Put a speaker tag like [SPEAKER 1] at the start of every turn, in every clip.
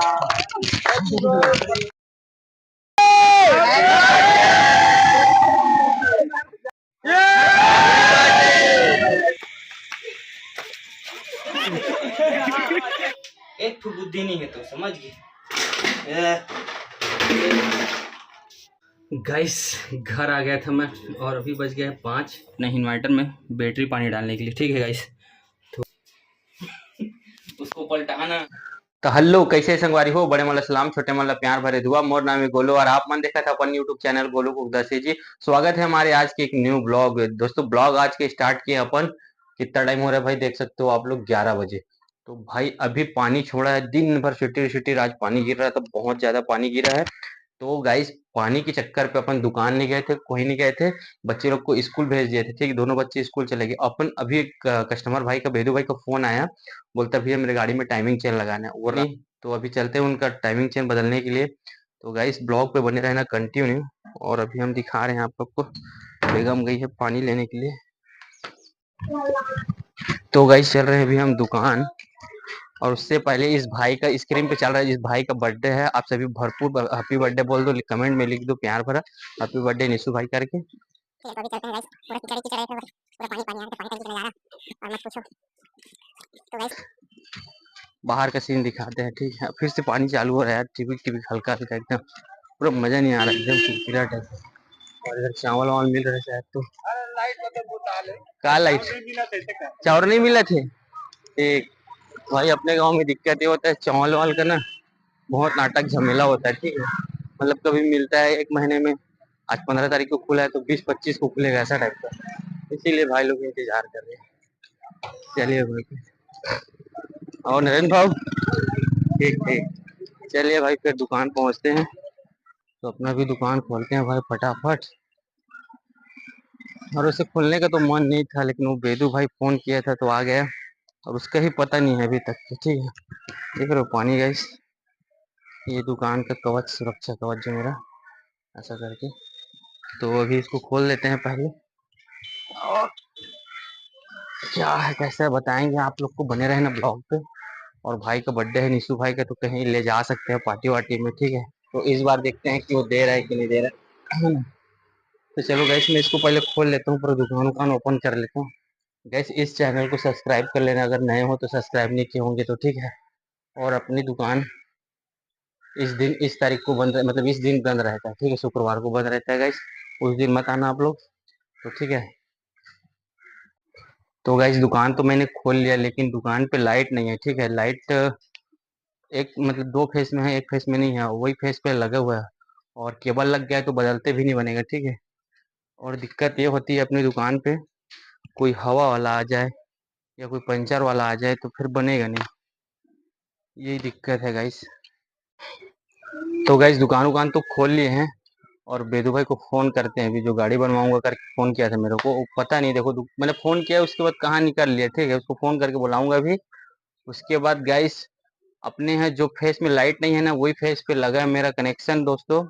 [SPEAKER 1] एक तो बुद्धि नहीं है तो समझ गए। गाइस घर आ गया था मैं और अभी बज गया है 5। अपने इन्वर्टर में बैटरी पानी डालने के लिए, ठीक है गाइस। तो उसको पलटाना। तो हेलो, कैसे संगवारी हो? बड़े मतलब सलाम, छोटे मतलब प्यार भरे दुआ। मोर नाम है गोलू और आप मन देखा था अपन यूट्यूब चैनल गोलू कुकदसी जी। स्वागत है हमारे आज के एक न्यू ब्लॉग। दोस्तों ब्लॉग आज के स्टार्ट किए अपन। कितना टाइम हो रहा है भाई, देख सकते हो आप लोग 11 बजे। तो भाई अभी पानी छोड़ा है, दिन भर छिटी छिटी आज पानी गिर रहा था, बहुत ज्यादा पानी गिरा है। तो गाइस पानी के चक्कर पे अपन दुकान नहीं गए थे, कोई नहीं गए थे, बच्चे लोग को स्कूल भेज दिए थे, ठीक। दोनों बच्चे स्कूल चले गए। अपन अभी एक कस्टमर भाई का, भेदू भाई का फोन आया, बोलता भैया मेरे गाड़ी में टाइमिंग चेन लगाना है वो नहीं। तो अभी चलते हैं उनका टाइमिंग चेन बदलने के लिए। तो गाइस ब्लॉग पे बने रहना कंटिन्यू। और अभी हम दिखा रहे हैं आप लोग को, बेगम गई है पानी लेने के लिए। तो गाइस चल रहे हैं अभी हम दुकान। और उससे पहले इस भाई का स्क्रीन पे चल रहा है, इस भाई का बर्थडे है। आप सभी भरपूर हैप्पी बर्थडे बोल दो, कमेंट में लिख दो प्यार भरा हैप्पी बर्थडे निशु भाई करके। बाहर का सीन दिखाते हैं, ठीक है। फिर से पानी चालू हो रहा है, टिबिक टिबिक हल्का हल्का, एकदम पूरा मजा नहीं आ रहा, एकदम चिड़चिड़ा टाइप। और इधर चावल वावल मिल रहे शायद। तो का लाइट चावल नहीं मिला थे एक। भाई अपने गांव में दिक्कत ये होता है, चावल वावल का ना बहुत नाटक झमेला होता है, ठीक है। मतलब कभी मिलता है एक महीने में, आज 15 तारीख को खुला है तो 20-25 को खुलेगा, ऐसा टाइप का। इसीलिए भाई लोग इंतजार कर रहे हैं। चलिए भाई, और नरेंद्र भाव, ठीक ठीक। चलिए भाई फिर दुकान पहुंचते हैं। तो अपना भी दुकान खोलते हैं भाई फटाफट। और उसे खोलने का तो मन नहीं था, लेकिन वो बेदू भाई फोन किया था तो आ गया। और उसका ही पता नहीं है अभी तक, ठीक है। देख रहे हो पानी गाइस, ये दुकान का कवच, सुरक्षा कवच जो मेरा, ऐसा करके। तो अभी इसको खोल लेते हैं पहले। और क्या है कैसे बताएंगे आप लोग को, बने रहना ब्लॉग पे। और भाई का बर्थडे है निशु भाई का, तो कहीं ले जा सकते हैं पार्टी वार्टी में, ठीक है। तो इस बार देखते हैं कि वो दे रहा है कि नहीं दे रहा है। तो चलो गैस मैं इसको पहले खोल लेता हूँ, पूरा दुकान उकान ओपन कर लेता हूँ। गैस इस चैनल को सब्सक्राइब कर लेना अगर नए हो तो, सब्सक्राइब नहीं किए होंगे तो, ठीक है। और अपनी दुकान इस दिन, इस तारीख को बंद, मतलब इस दिन बंद रहता है, ठीक है। शुक्रवार को बंद रहता है गैस, उस दिन मत आना आप लोग, तो ठीक है। तो गाइस दुकान तो मैंने खोल लिया, लेकिन दुकान पे लाइट नहीं है, ठीक है। लाइट एक मतलब 2 फेस में है, एक फेस में नहीं है, वही फेस पे लगा हुआ है। और केबल लग गया है तो बदलते भी नहीं बनेगा, ठीक है। और दिक्कत ये होती है अपनी दुकान पे, कोई हवा वाला आ जाए या कोई पंचर वाला आ जाए तो फिर बनेगा नहीं, यही दिक्कत है गाइस। तो गाइस दुकान उकान तो खोल लिए हैं। और बेदू भाई को फोन करते हैं अभी, जो गाड़ी बनवाऊंगा करके फोन किया था मेरे को, वो पता नहीं, देखो मैंने फोन किया उसके बाद कहाँ निकल लिया, ठीक है। उसको फोन करके बुलाऊंगा अभी। उसके बाद गाइस अपने यहाँ जो फेस में लाइट नहीं है ना, वही फेस पे लगा है मेरा कनेक्शन दोस्तों।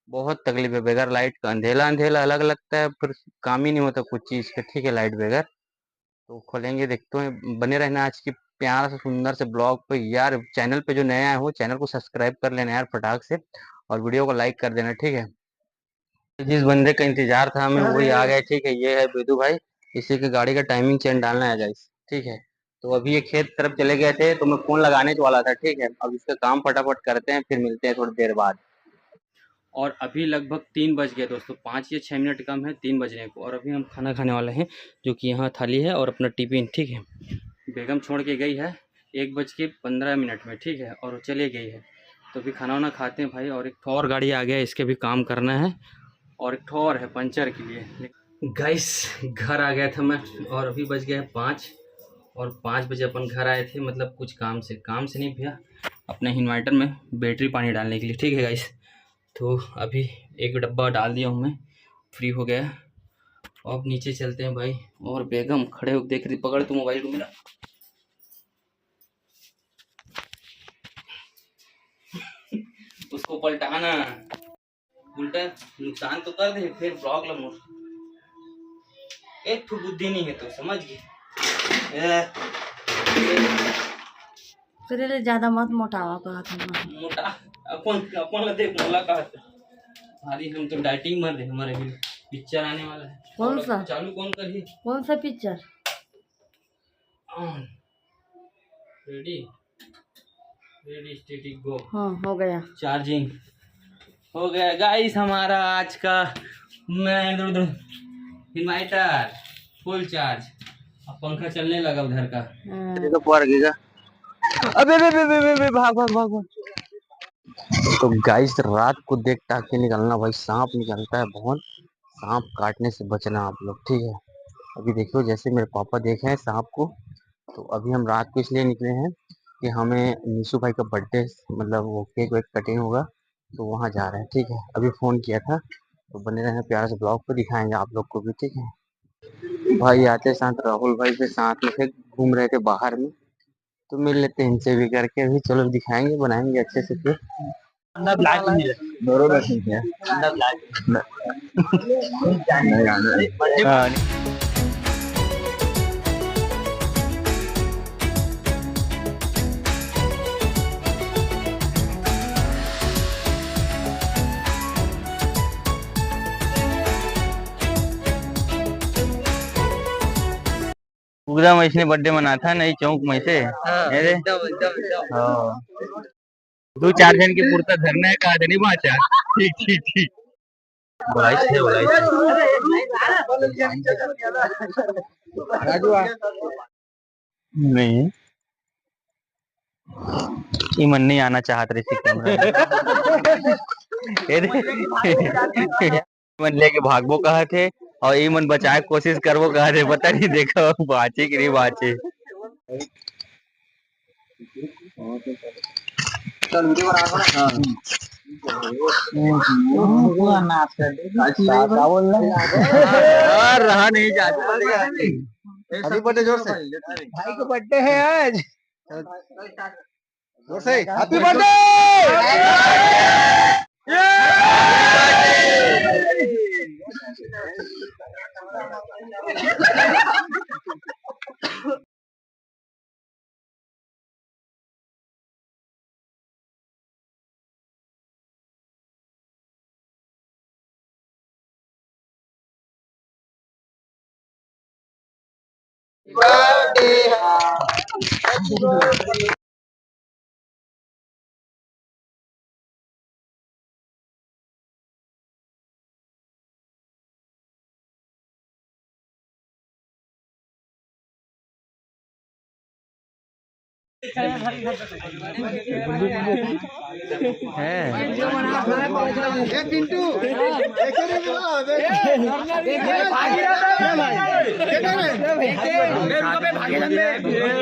[SPEAKER 1] बहुत तकलीफ है, बगैर लाइट का अंधेला अंधेला अलग लगता है, फिर काम ही नहीं होता कुछ चीज का, ठीक है, लाइट बगैर। तो खोलेंगे, देखते हैं। बने रहना आज की प्यार से सुंदर से ब्लॉग पे यार। चैनल पे जो नया है वो चैनल को सब्सक्राइब कर लेना यार फटाक से, और वीडियो को लाइक कर देना, ठीक है। जिस बंदे का इंतजार था हमें वही आ गए, ठीक है। ये है बेदू भाई, इसी की गाड़ी का टाइमिंग चेन डालना है गाइस, ठीक है। तो अभी ये खेत तरफ चले गए थे तो मैं फोन लगाने वाला था, ठीक है। अब इसका काम फटाफट करते हैं, फिर मिलते हैं थोड़ी देर बाद। और अभी लगभग 3 बज गए दोस्तों, 5 या 6 मिनट कम है 3 बजने को। और अभी हम खाना खाने वाले हैं, जो कि यहाँ थाली है और अपना टिफिन, ठीक है। बेगम छोड़ के गई है 1:15 में, ठीक है, और वो चले गई है। तो अभी खाना वाना खाते हैं भाई। और एक और गाड़ी आ गया, इसके भी काम करना है। और एक और है पंचर के लिए। गाइस घर आ गया था मैं और अभी बज गया है 5। और 5 बजे अपन घर आए थे, मतलब कुछ काम से नहीं भैया, अपने इन्वर्टर में बैटरी पानी डालने के लिए, ठीक है गाइस। तो अभी एक डब्बा डाल दिया हूँ मैं, फ्री हो गया। अब नीचे चलते हैं भाई। और बेगम खड़े हो देख रही, पकड़ तू मोबाइल को मेरा। उसको पलटाना, उल्टा नुकसान तो कर दे, फिर ब्लॉक लगा। एक तो बुद्धि नहीं है तो समझ गए।
[SPEAKER 2] तेरे लिए ज्यादा मत मोटावा कहा था
[SPEAKER 1] मोटा अपन अपन ला देख मोला कहा भारी हम तो डाइटिंग मर रहे हमारे भी पिक्चर आने वाला है।
[SPEAKER 2] कौन सा
[SPEAKER 1] चालू कौन करी?
[SPEAKER 2] कौन सा पिक्चर?
[SPEAKER 1] रेडी रेडी स्टेडी गो।
[SPEAKER 2] हाँ हो गया
[SPEAKER 1] चार्जिंग हो गया गाइस हमारा आज का इन्वर्टर फुल चार्ज। अब पंखा चलने लगा उधर का। तो पड़ गया। अबे भाग भाग भाग भाग। तो गाइस रात को देख टाक के निकलना भाई, सांप निकलता है बहुत, सांप काटने से बचना आप लोग, ठीक है। अभी देखो जैसे मेरे पापा देखे हैं सांप को, तो अभी हम रात को इसलिए निकले हैं कि हमें निशु भाई का बर्थडे मतलब वो केक वेक कटिंग होगा तो वहाँ जा रहे हैं, ठीक है। अभी फ़ोन किया था तो बने रहे प्यार से, ब्लॉग को दिखाएंगे आप लोग को भी, ठीक है। भाई आते साथ राहुल भाई के साथ में थे, घूम रहे थे बाहर में, तो मिल लेते हैं इनसे भी करके। अभी चलो दिखाएंगे, बनाएंगे अच्छे से फिर। अंदर ब्लैक नहीं है, दोनों में ठीक है। अंदर ब्लैक नहीं। एकदम इसने बर्थडे मना था नई चौक में से। दो चार जन की पुरता धरना है कहा नहीं बाचा। ठीक ठीक ठीक नहीं ईमन नहीं आना चाहत रही मन लेके भागबो कहा थे और ईमन बचाए कोशिश करबो कहा थे, पता नहीं देखो बाचे कि नहीं बाचे। रहा नहीं जाता। हैप्पी बर्थडे जोर से, भाई का बर्थडे है आज, जोर से हैप्पी बर्थडे।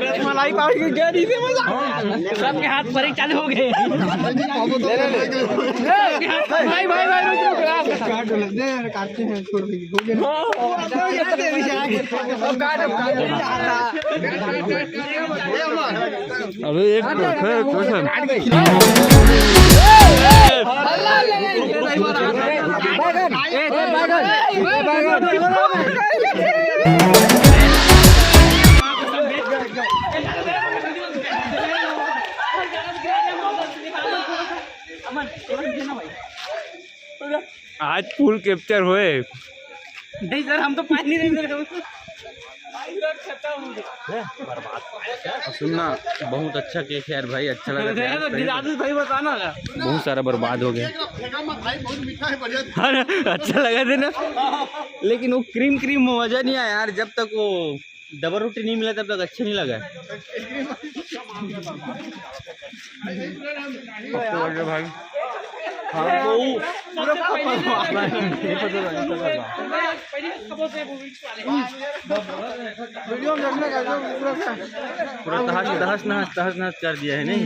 [SPEAKER 1] रसमलाई पाउडर सबके हाथ पर चालू हो गए। भाई भाई भाई काटते हैं अभी एक आज फुल कैप्चर हुए। नहीं सर हम तो पानी नहीं दे रहे। सुनना बहुत अच्छा केक है यार भाई, अच्छा लगा भाई, बताना बहुत सारा बर्बाद हो गया। अच्छा लगा था ना, लेकिन वो क्रीम क्रीम मजा नहीं आया यार, जब तक वो डबल रोटी नहीं मिला तब तक अच्छा नहीं लगा भाई। पूरा तहस नहस कर दिया है नहीं।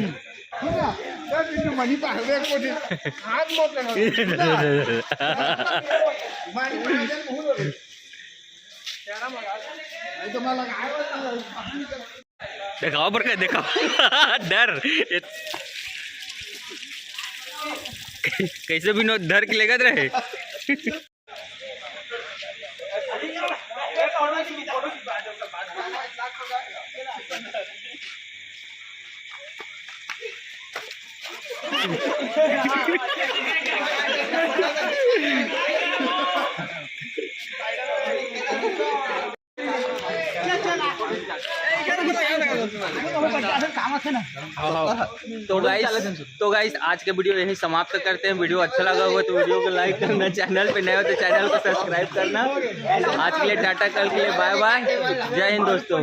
[SPEAKER 1] दिखाओ पर दिखाओ डर कैसे भी नो डर के लेगा रहे। तो गाइस आज के वीडियो यही समाप्त करते हैं। वीडियो अच्छा लगा होगा तो वीडियो को लाइक करना, चैनल पे नए हो तो चैनल को सब्सक्राइब करना। आज के लिए टाटा, कल के लिए बाय बाय, जय हिंद दोस्तों।